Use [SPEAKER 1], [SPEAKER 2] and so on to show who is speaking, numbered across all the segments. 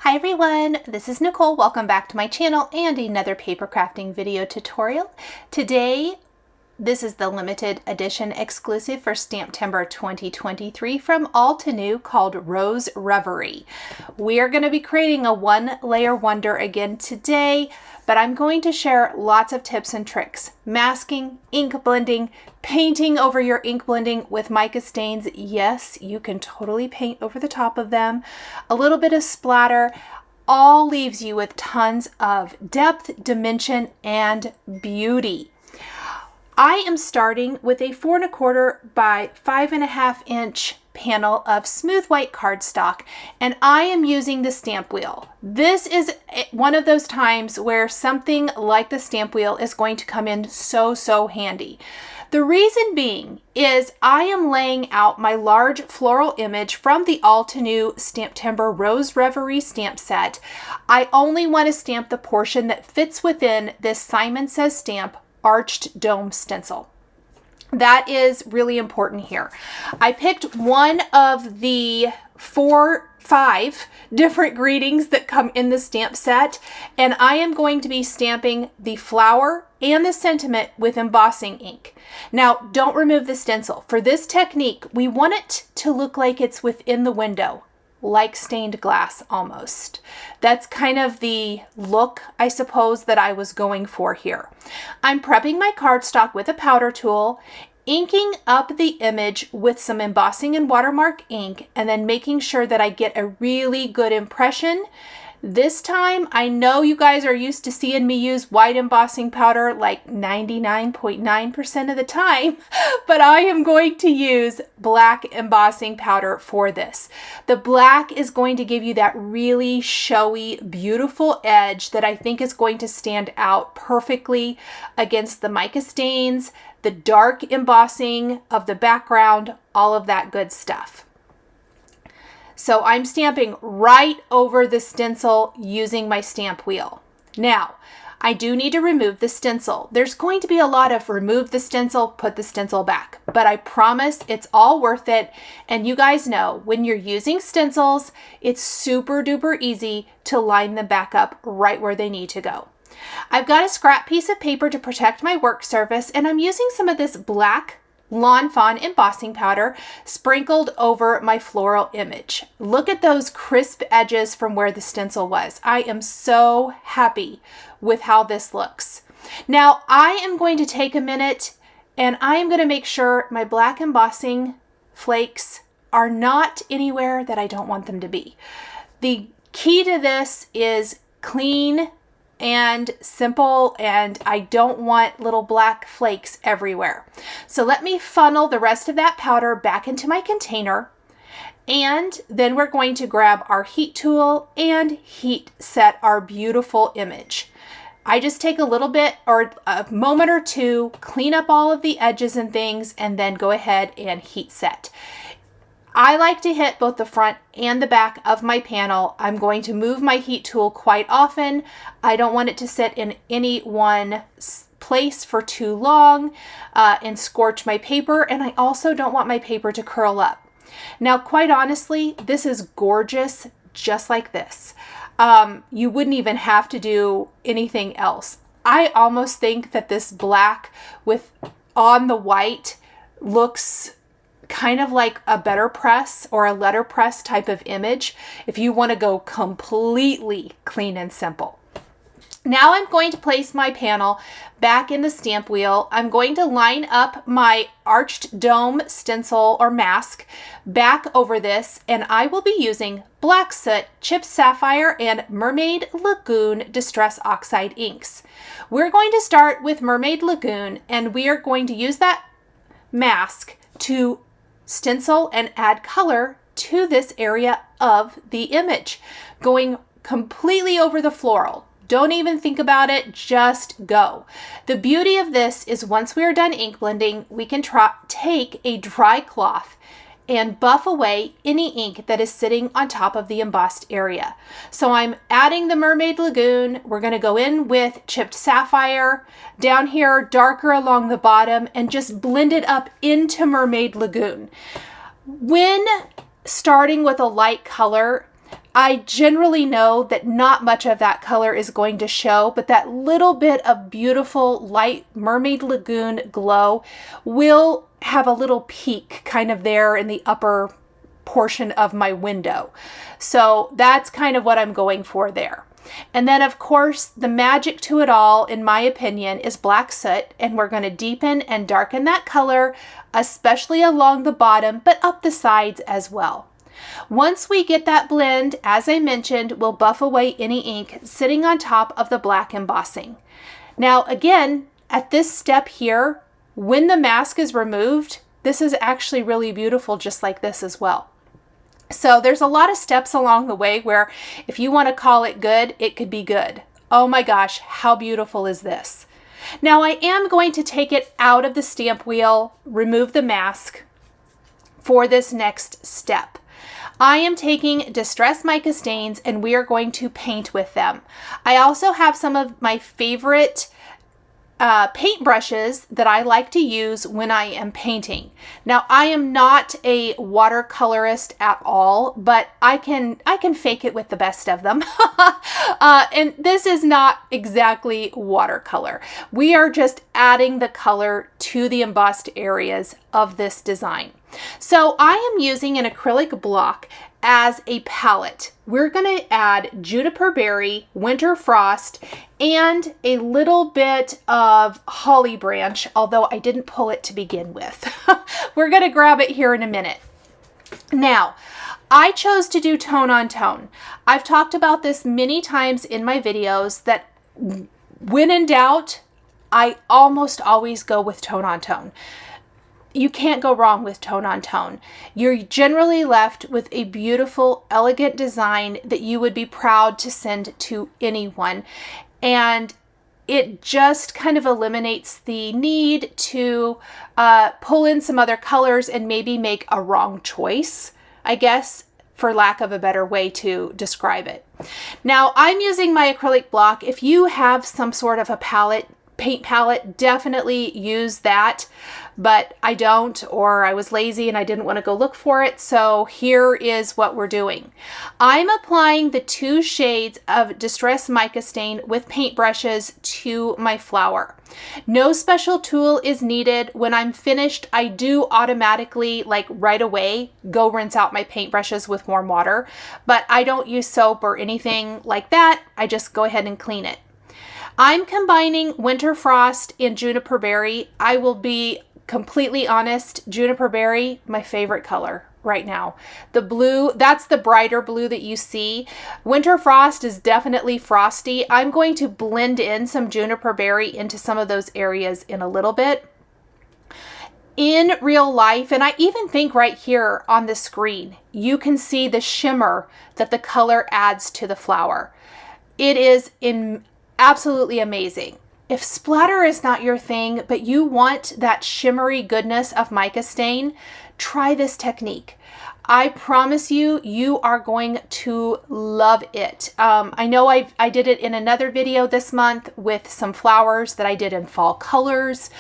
[SPEAKER 1] Hi everyone, this is Nicole. Welcome back to my channel and another paper crafting video tutorial. Today, this is the limited edition exclusive for STAMPtember 2023 from Altenew called Rose Reverie. We are going to be creating a one-layer wonder again today, but I'm going to share lots of tips and tricks. Masking, ink blending, painting over your ink blending with mica stains. Yes, you can totally paint over the top of them. A little bit of splatter. All leaves you with tons of depth, dimension, and beauty. I am starting with a 4 1/4 by 5.5 inch panel of smooth white cardstock, and I am using the stamp wheel. This is one of those times where something like the stamp wheel is going to come in so handy. The reason being is I am laying out my large floral image from the Altenew STAMPtember Rose Reverie stamp set. I only want to stamp the portion that fits within this Simon Says Stamp arched dome stencil. That is really important here. I picked one of the 5 different greetings that come in the stamp set, and I am going to be stamping the flower and the sentiment with embossing ink. Now, don't remove the stencil. For this technique, we want it to look like it's within the window, like stained glass almost. That's kind of the look, I suppose, that I was going for here. I'm prepping my cardstock with a powder tool, inking up the image with some embossing and watermark ink, and then making sure that I get a really good impression. This time, I know you guys are used to seeing me use white embossing powder like 99.9% of the time, but I am going to use black embossing powder for this. The black is going to give you that really showy, beautiful edge that I think is going to stand out perfectly against the mica stains, the dark embossing of the background, all of that good stuff. So I'm stamping right over the stencil using my stamp wheel. Now, I do need to remove the stencil. There's going to be a lot of remove the stencil, put the stencil back, but I promise it's all worth it. And you guys know when you're using stencils, it's super duper easy to line them back up right where they need to go. I've got a scrap piece of paper to protect my work surface, and I'm using some of this black Lawn Fawn embossing powder sprinkled over my floral image. Look at those crisp edges from where the stencil was. I am so happy with how this looks. Now I am going to take a minute and I am going to make sure my black embossing flakes are not anywhere that I don't want them to be. The key to this is clean and simple, and I don't want little black flakes everywhere. So let me funnel the rest of that powder back into my container, and then we're going to grab our heat tool and heat set our beautiful image. I just take a little bit or a moment or two, clean up all of the edges and things, and then go ahead and heat set. I like to hit both the front and the back of my panel. I'm going to move my heat tool quite often. I don't want it to sit in any one place for too long and scorch my paper, and I also don't want my paper to curl up. Now, quite honestly, this is gorgeous just like this. You wouldn't even have to do anything else. I almost think that this black with on the white looks kind of like a better press or a letterpress type of image if you want to go completely clean and simple. Now I'm going to place my panel back in the stamp wheel. I'm going to line up my arched dome stencil or mask back over this, and I will be using Black Soot, Chipped Sapphire, and MERMAID LAGOON Distress Oxide inks. We're going to start with MERMAID LAGOON, and we are going to use that mask to stencil and add color to this area of the image, going completely over the floral. Don't even think about it, just go. The beauty of this is once we are done ink blending, we can take a dry cloth and buff away any ink that is sitting on top of the embossed area. So I'm adding the MERMAID LAGOON. We're gonna go in with Chipped Sapphire, down here darker along the bottom, and just blend it up into MERMAID LAGOON. When starting with a light color, I generally know that not much of that color is going to show, but that little bit of beautiful light Mermaid Lagoon glow will have a little peak kind of there in the upper portion of my window. So that's kind of what I'm going for there. And then of course, the magic to it all, in my opinion, is black soot, and we're going to deepen and darken that color, especially along the bottom, but up the sides as well. Once we get that blend, as I mentioned, we'll buff away any ink sitting on top of the black embossing. Now again, at this step here, when the mask is removed, this is actually really beautiful just like this as well. So there's a lot of steps along the way where if you want to call it good, it could be good. Oh my gosh, how beautiful is this? Now I am going to take it out of the stamp wheel, remove the mask for this next step. I am taking distressed mica stains and we are going to paint with them. I also have some of my favorite paint brushes that I like to use when I am painting. Now I am not a watercolorist at all, but I can fake it with the best of them. And this is not exactly watercolor. We are just adding the color to the embossed areas of this design. So I am using an acrylic block as a palette. We're going to add Juniper Berry, Winter Frost, and a little bit of Holly Branch, although I didn't pull it to begin with. We're going to grab it here in a minute. Now, I chose to do tone on tone. I've talked about this many times in my videos that when in doubt, I almost always go with tone on tone. You can't go wrong with tone on tone. You're generally left with a beautiful, elegant design that you would be proud to send to anyone. And it just kind of eliminates the need to pull in some other colors and maybe make a wrong choice, I guess, for lack of a better way to describe it. Now, I'm using my acrylic block. If you have some sort of a palette, paint palette, definitely use that, but I don't, or I was lazy and I didn't want to go look for it. So here is what we're doing. I'm applying the 2 shades of Distress Mica Stain with paint brushes to my flower. No special tool is needed. When I'm finished, I do automatically, like right away, go rinse out my paint brushes with warm water, but I don't use soap or anything like that. I just go ahead and clean it. I'm combining Winter Frost and Juniper Berry. I will be completely honest, Juniper Berry, my favorite color right now. The blue, that's the brighter blue that you see. Winter Frost is definitely frosty. I'm going to blend in some Juniper Berry into some of those areas in a little bit. In real life, and I even think right here on the screen, you can see the shimmer that the color adds to the flower. It is absolutely amazing. If splatter is not your thing, but you want that shimmery goodness of mica stain, try this technique. I promise you, you are going to love it. I know I did it in another video this month with some flowers that I did in fall colors.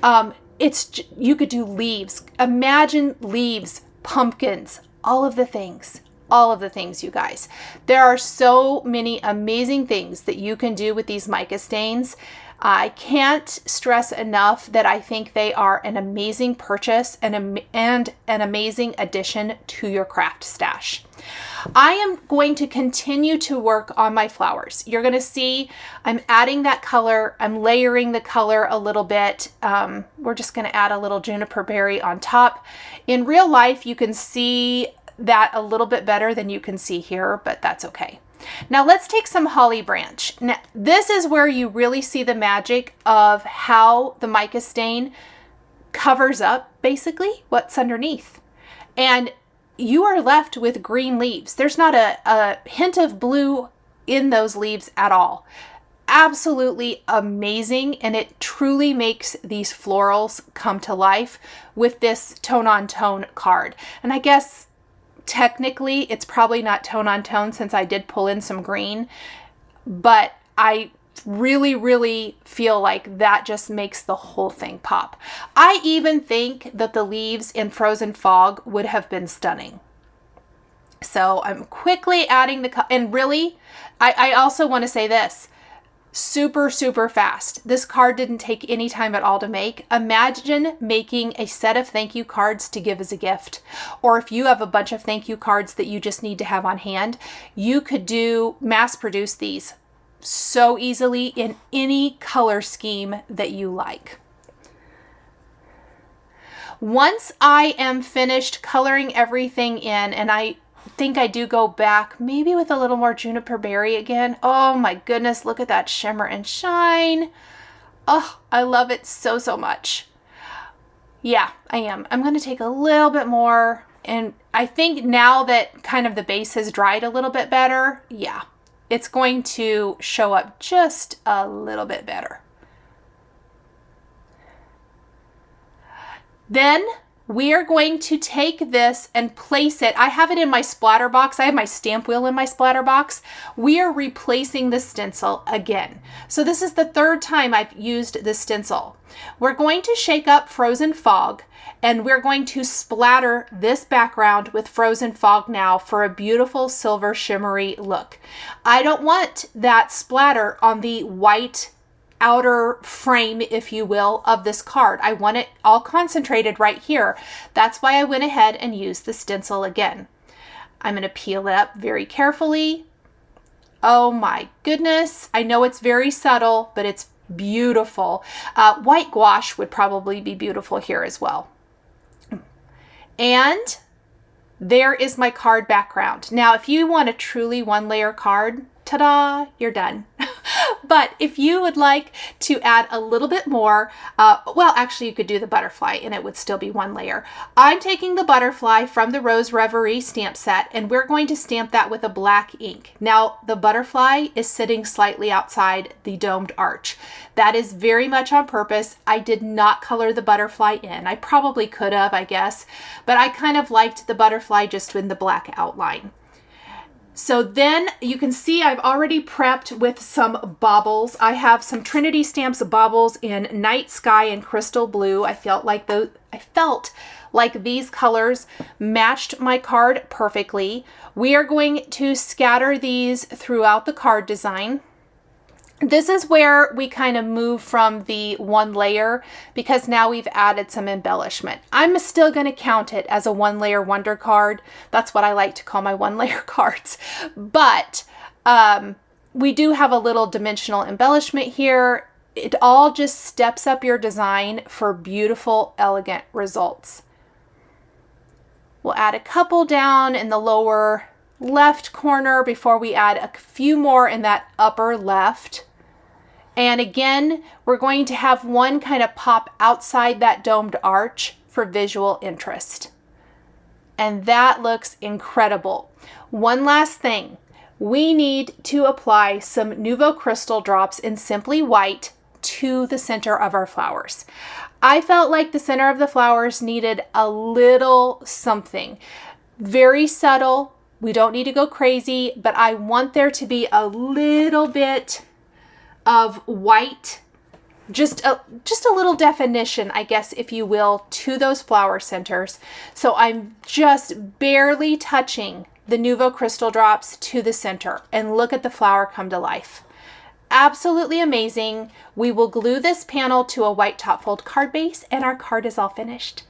[SPEAKER 1] You could do leaves. Imagine leaves, pumpkins, all of the things. All of the things, you guys. There are so many amazing things that you can do with these mica stains. I can't stress enough that I think they are an amazing purchase and an amazing addition to your craft stash. I am going to continue to work on my flowers. You're going to see I'm adding that color. I'm layering the color a little bit. We're just going to add a little Juniper Berry on top. In real life, you can see that a little bit better than you can see here, but that's okay. Now let's take some Holly Branch. Now, this is where you really see the magic of how the mica stain covers up basically what's underneath. And you are left with green leaves. There's not a hint of blue in those leaves at all. Absolutely amazing, and it truly makes these florals come to life with this tone on tone card. And I guess technically it's probably not tone on tone since I did pull in some green, but I really feel like that just makes the whole thing pop. I even think that the leaves in Frozen Fog would have been stunning. So I'm quickly adding the, and really, I also want to say this, super, super fast. This card didn't take any time at all to make. Imagine making a set of thank you cards to give as a gift. Or if you have a bunch of thank you cards that you just need to have on hand, you could mass produce these so easily in any color scheme that you like. Once I am finished coloring everything in, and I think I do go back maybe with a little more Juniper Berry again. Oh my goodness, look at that shimmer and shine. Oh, I love it so, so much. Yeah, I am. I'm going to take a little bit more, and I think now that kind of the base has dried a little bit better, yeah, it's going to show up just a little bit better. Then we are going to take this and place it. I have it in my splatter box. I have my stamp wheel in my splatter box. We are replacing the stencil again. So this is the third time I've used the stencil. We're going to shake up Frozen Fog, and we're going to splatter this background with Frozen Fog now for a beautiful silver shimmery look. I don't want that splatter on the white outer frame, if you will, of this card. I want it all concentrated right here. That's why I went ahead and used the stencil again. I'm going to peel it up very carefully. Oh my goodness. I know it's very subtle, but it's beautiful. White gouache would probably be beautiful here as well. And there is my card background. Now, if you want a truly one layer card, ta-da, you're done. But if you would like to add a little bit more, well, actually you could do the butterfly and it would still be one layer. I'm taking the butterfly from the Rose Reverie stamp set, and we're going to stamp that with a black ink. Now, the butterfly is sitting slightly outside the domed arch. That is very much on purpose. I did not color the butterfly in. I probably could have, I guess, but I kind of liked the butterfly just in the black outline. So then you can see I've already prepped with some baubles. I have some Trinity Stamps baubles in Night Sky and Crystal Blue. I felt like these colors matched my card perfectly. We are going to scatter these throughout the card design. This is where we kind of move from the one layer because now we've added some embellishment. I'm still going to count it as a one layer wonder card. That's what I like to call my one layer cards. But we do have a little dimensional embellishment here. It all just steps up your design for beautiful, elegant results. We'll add a couple down in the lower left corner before we add a few more in that upper left. And again, we're going to have one kind of pop outside that domed arch for visual interest. And that looks incredible. One last thing, we need to apply some Nuvo crystal drops in Simply White to the center of our flowers. I felt like the center of the flowers needed a little something. Very subtle. We don't need to go crazy, but I want there to be a little bit of white, just a little definition, I guess, if you will, to those flower centers. So I'm just barely touching the Nuvo crystal drops to the center, and look at the flower come to life. Absolutely amazing. We will glue this panel to a white top fold card base, and our card is all finished.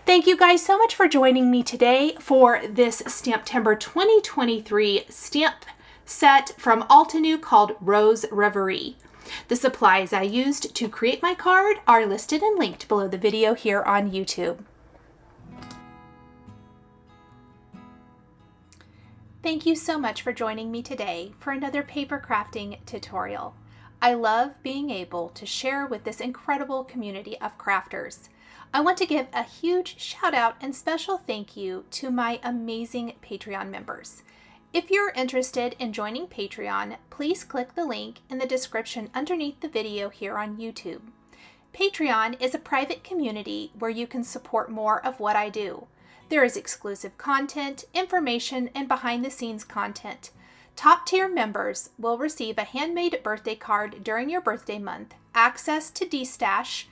[SPEAKER 1] Thank you guys so much for joining me today for this STAMPtember 2023 stamp set from Altenew called Rose Reverie. The supplies I used to create my card are listed and linked below the video here on YouTube. Thank you so much for joining me today for another paper crafting tutorial. I love being able to share with this incredible community of crafters. I want to give a huge shout out and special thank you to my amazing Patreon members. If you're interested in joining Patreon, please click the link in the description underneath the video here on YouTube. Patreon is a private community where you can support more of what I do. There is exclusive content, information, and behind-the-scenes content. Top-tier members will receive a handmade birthday card during your birthday month, access to D-Stash,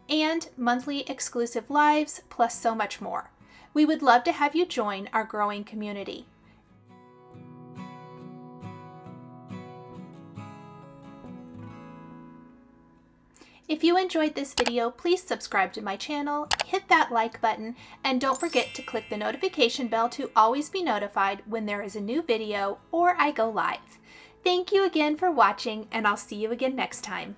[SPEAKER 1] and monthly exclusive lives, plus so much more. We would love to have you join our growing community. If you enjoyed this video, please subscribe to my channel, hit that like button, and don't forget to click the notification bell to always be notified when there is a new video or I go live. Thank you again for watching, and I'll see you again next time.